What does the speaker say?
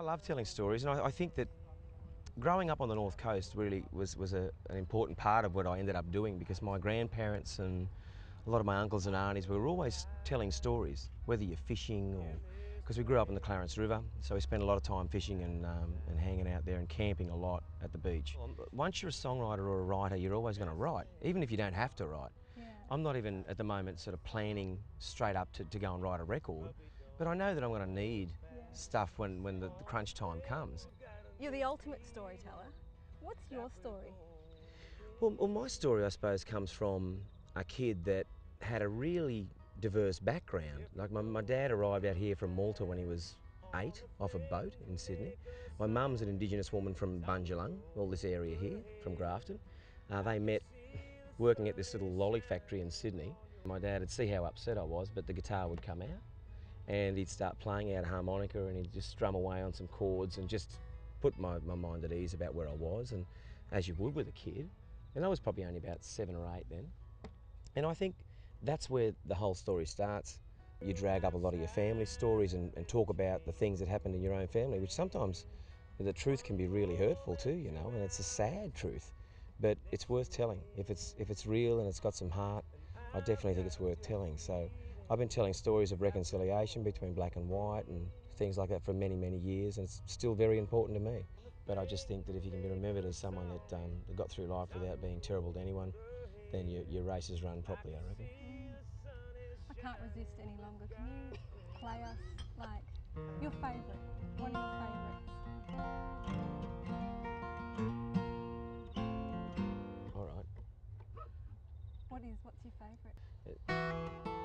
I love telling stories, and I think that growing up on the North Coast really was an important part of what I ended up doing, because my grandparents and a lot of my uncles and aunties were always telling stories, whether you're fishing or... Because we grew up in the Clarence River, so we spent a lot of time fishing and hanging out there and camping a lot at the beach. Once you're a songwriter or a writer, you're always going to write, even if you don't have to write. Yeah. I'm not even at the moment sort of planning straight up to go and write a record, but I know that I'm going to need stuff when the crunch time comes. You're the ultimate storyteller. What's your story? Well, my story, I suppose, comes from a kid that had a really diverse background. Like my dad arrived out here from Malta when he was 8 off a boat in Sydney. My mum's an indigenous woman from Bundjalung, all this area here, from Grafton. They met working at this little lolly factory in Sydney. My dad would see how upset I was, but the guitar would come out and he'd start playing out a harmonica and he'd just strum away on some chords and just put my mind at ease about where I was, and as you would with a kid. And I was probably only about 7 or 8 then. And I think that's where the whole story starts. You drag up a lot of your family stories and talk about the things that happened in your own family, which sometimes the truth can be really hurtful too, you know, and it's a sad truth. But it's worth telling. If it's real and it's got some heart, I definitely think it's worth telling. So I've been telling stories of reconciliation between black and white and things like that for many, many years, and it's still very important to me. But I just think that if you can be remembered as someone that got through life without being terrible to anyone, then your race is run properly, I reckon. I can't resist any longer. Can you play us, like, your favourite? One of your favourites? All right. What's your favourite?